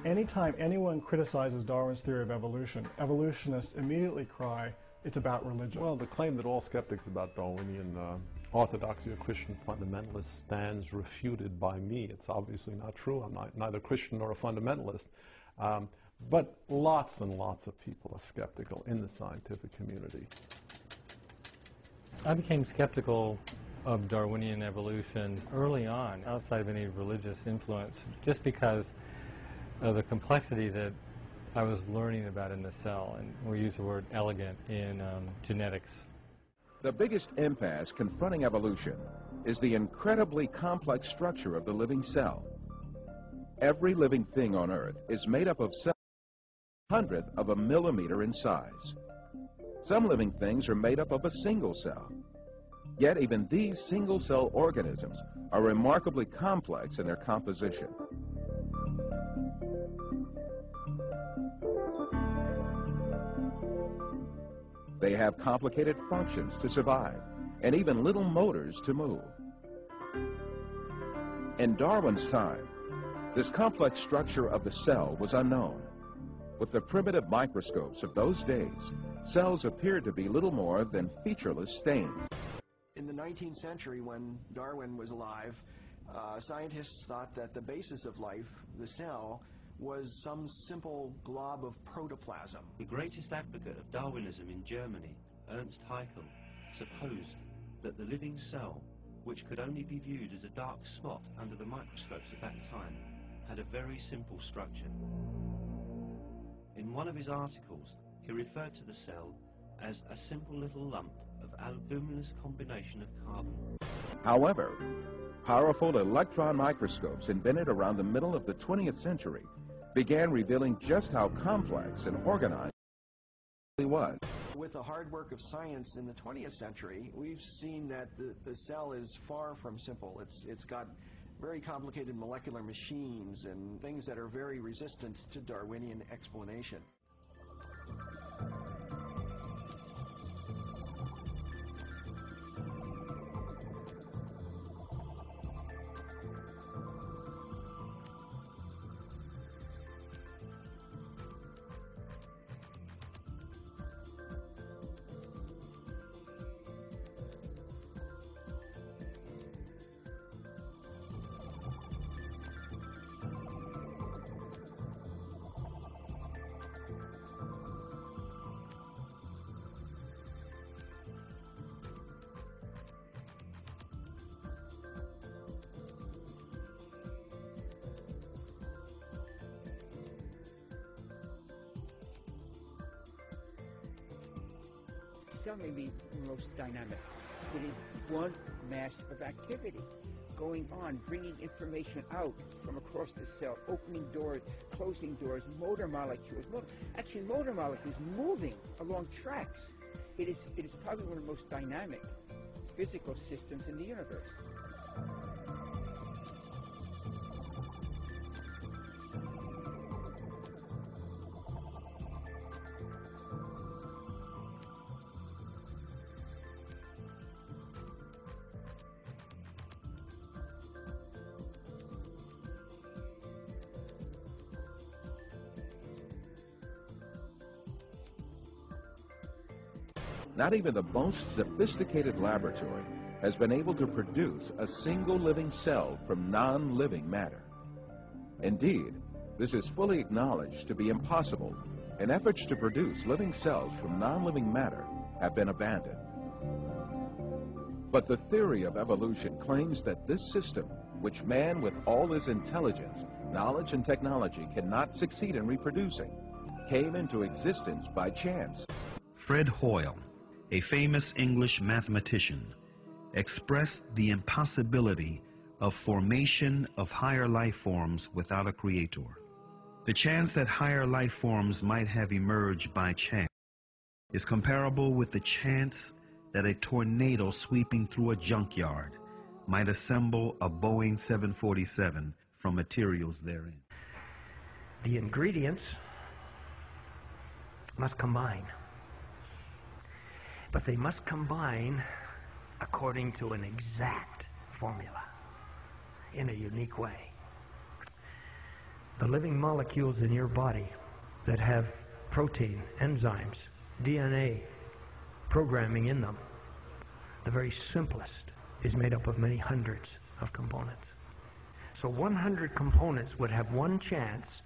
Anytime anyone criticizes Darwin's theory of evolution, evolutionists immediately cry, it's about religion. Well, the claim that all skeptics about Darwinian orthodoxy or Christian fundamentalists stands refuted by me. It's obviously not true. I'm neither Christian nor a fundamentalist. But lots and lots of people are skeptical in the scientific community. I became skeptical of Darwinian evolution early on, outside of any religious influence, just because of the complexity that I was learning about in the cell, and we use the word elegant in genetics. The biggest impasse confronting evolution is the incredibly complex structure of the living cell. Every living thing on Earth is made up of cells 1/100th of a millimeter in size. Some living things are made up of a single cell. Yet even these single-cell organisms are remarkably complex in their composition. They have complicated functions to survive, and even little motors to move. In Darwin's time, this complex structure of the cell was unknown. With the primitive microscopes of those days, cells appeared to be little more than featureless stains. In the 19th century, when Darwin was alive, scientists thought that the basis of life, the cell, was some simple glob of protoplasm. The greatest advocate of Darwinism in Germany, Ernst Haeckel, supposed that the living cell, which could only be viewed as a dark spot under the microscopes at that time, had a very simple structure. In one of his articles, he referred to the cell as a simple little lump of albuminous combination of carbon. However, powerful electron microscopes invented around the middle of the 20th century began revealing just how complex and organized it was. With the hard work of science in the 20th century, we've seen that the cell is far from simple. It's got very complicated molecular machines and things that are very resistant to Darwinian explanation. Cell may be the most dynamic. It is one mass of activity going on, bringing information out from across the cell, opening doors, closing doors, motor molecules. Actually, motor molecules moving along tracks. It is probably one of the most dynamic physical systems in the universe. Not even the most sophisticated laboratory has been able to produce a single living cell from non-living matter. Indeed, this is fully acknowledged to be impossible, and efforts to produce living cells from non-living matter have been abandoned. But the theory of evolution claims that this system, which man with all his intelligence, knowledge, and technology cannot succeed in reproducing, came into existence by chance. Fred Hoyle, a famous English mathematician, expressed the impossibility of formation of higher life forms without a creator. The chance that higher life forms might have emerged by chance is comparable with the chance that a tornado sweeping through a junkyard might assemble a Boeing 747 from materials therein. The ingredients must combine. But they must combine according to an exact formula, in a unique way. the living molecules in your body that have protein, enzymes, DNA, programming in them, the very simplest is made up of many hundreds of components. So 100 components would have one chance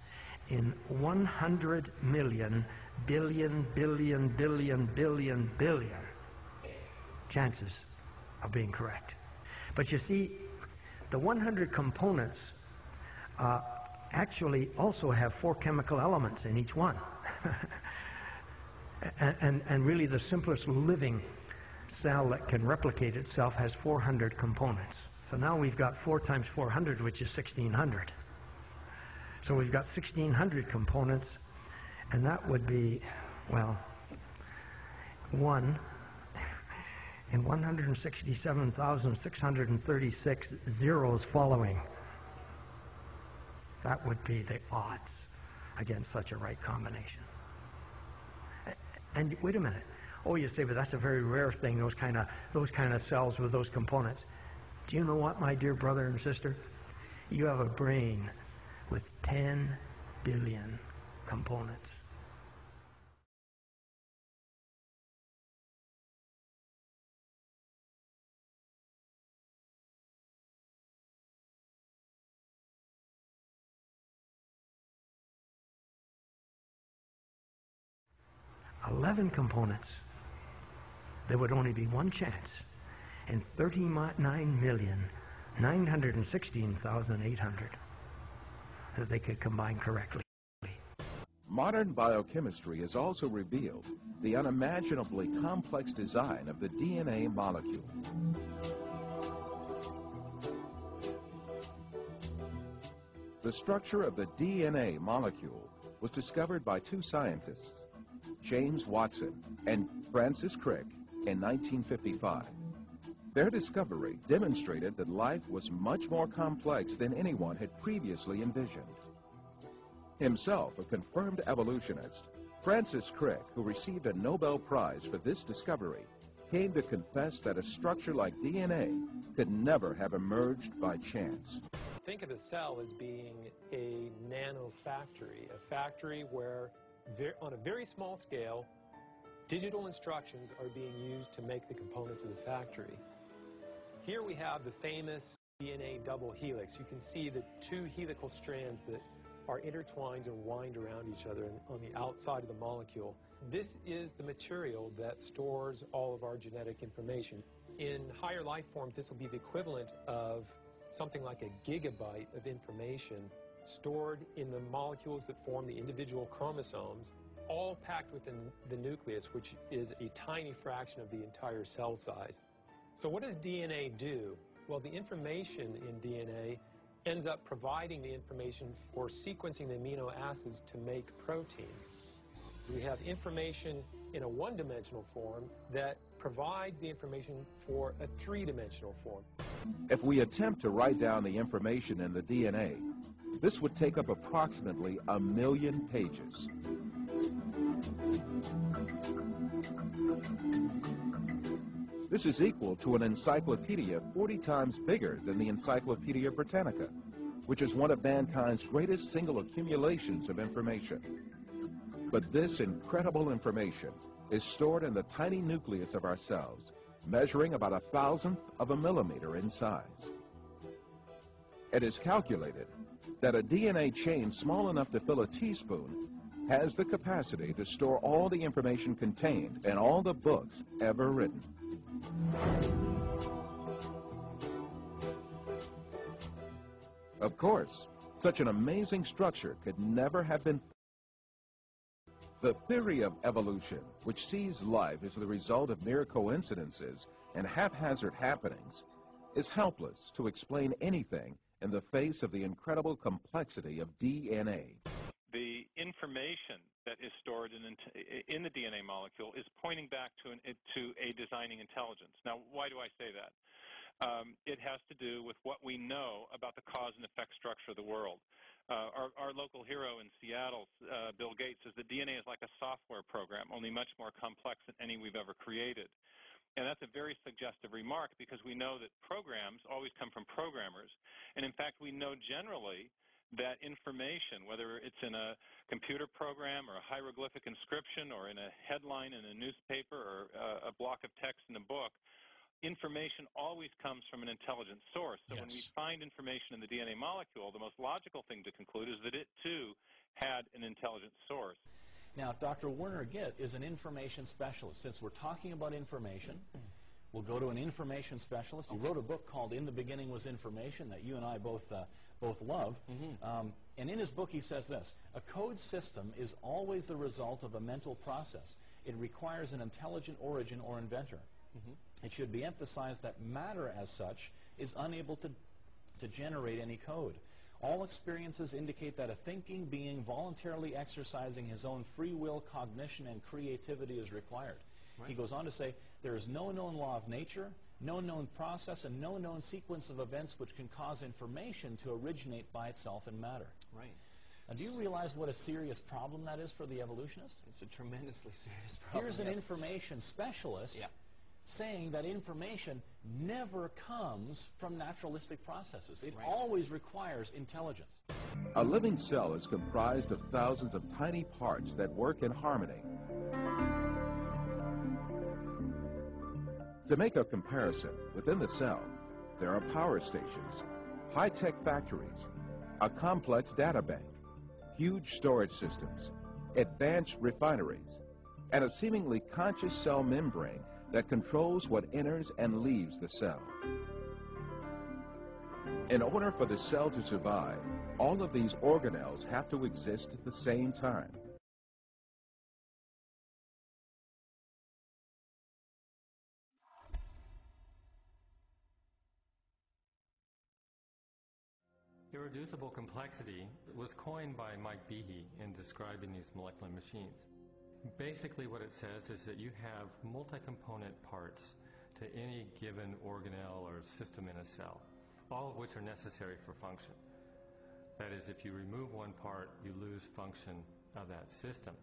in 100 million, billion, billion, billion, billion, billion chances of being correct. But you see, the 100 components actually also have 4 chemical elements in each one. and really the simplest living cell that can replicate itself has 400 components. So now we've got 4 times 400, which is 1,600. So we've got 1,600 components, and that would be, well, 1 in 167,636 zeros following. That would be the odds against such a right combination. And wait a minute. Oh, you say, but that's a very rare thing, those kind of cells with those components. Do you know what, my dear brother and sister? You have a brain with 10 billion components. $11 components. There would only be one chance in 39,916,800 that they could combine correctly. Modern biochemistry has also revealed the unimaginably complex design of the DNA molecule. The structure of the DNA molecule was discovered by 2 scientists, James Watson and Francis Crick, in 1955. Their discovery demonstrated that life was much more complex than anyone had previously envisioned. Himself a confirmed evolutionist, Francis Crick, who received a Nobel Prize for this discovery, came to confess that a structure like DNA could never have emerged by chance. Think of a cell as being a nanofactory, a factory where, on a very small scale, digital instructions are being used to make the components of the factory. Here we have the famous DNA double helix. You can see the 2 helical strands that are intertwined and wind around each other on the outside of the molecule. This is the material that stores all of our genetic information. In higher life forms, this will be the equivalent of something like a gigabyte of information stored in the molecules that form the individual chromosomes, all packed within the nucleus, which is a tiny fraction of the entire cell size. So what does DNA do? Well, the information in DNA ends up providing the information for sequencing the amino acids to make protein. We have information in a 1-dimensional form that provides the information for a 3-dimensional form. If we attempt to write down the information in the DNA, this would take up approximately 1,000,000 pages. This is equal to an encyclopedia 40 times bigger than the Encyclopedia Britannica, which is one of mankind's greatest single accumulations of information. But this incredible information is stored in the tiny nucleus of our cells, measuring about 1,000th of a millimeter in size. It is calculated that a DNA chain small enough to fill a teaspoon has the capacity to store all the information contained in all the books ever written. Of course, such an amazing structure could never have been. The theory of evolution, which sees life as the result of mere coincidences and haphazard happenings, is helpless to explain anything in the face of the incredible complexity of DNA. The information that is stored in the DNA molecule is pointing back to a designing intelligence. Now, why do I say that? It has to do with what we know about the cause and effect structure of the world. Our local hero in Seattle, Bill Gates, says that DNA is like a software program, only much more complex than any we've ever created. And that's a very suggestive remark because we know that programs always come from programmers. And in fact, we know generally that information, whether it's in a computer program or a hieroglyphic inscription or in a headline in a newspaper or a block of text in a book, information always comes from an intelligent source. So when we find information in the DNA molecule, the most logical thing to conclude is that it, too, had an intelligent source. Now, Dr. Werner Gitt is an information specialist. Since we're talking about information, we'll go to an information specialist. He wrote a book called In the Beginning Was Information that you and I both love. And in his book he says this: a code system is always the result of a mental process. It requires an intelligent origin or inventor. It should be emphasized that matter as such is unable to generate any code. All experiences indicate that a thinking being voluntarily exercising his own free will, cognition, and creativity is required. He goes on to say, there is no known law of nature, no known process, and no known sequence of events which can cause information to originate by itself in matter. Now, do you realize what a serious problem that is for the evolutionist? It's a tremendously serious problem. Here's an information specialist saying that information never comes from naturalistic processes. It always requires intelligence. A living cell is comprised of thousands of tiny parts that work in harmony. To make a comparison, within the cell, there are power stations, high-tech factories, a complex data bank, huge storage systems, advanced refineries, and a seemingly conscious cell membrane that controls what enters and leaves the cell. In order for the cell to survive, all of these organelles have to exist at the same time. Irreducible complexity was coined by Mike Behe in describing these molecular machines. Basically what it says is that you have multi-component parts to any given organelle or system in a cell, all of which are necessary for function. That is, if you remove one part, you lose function of that system.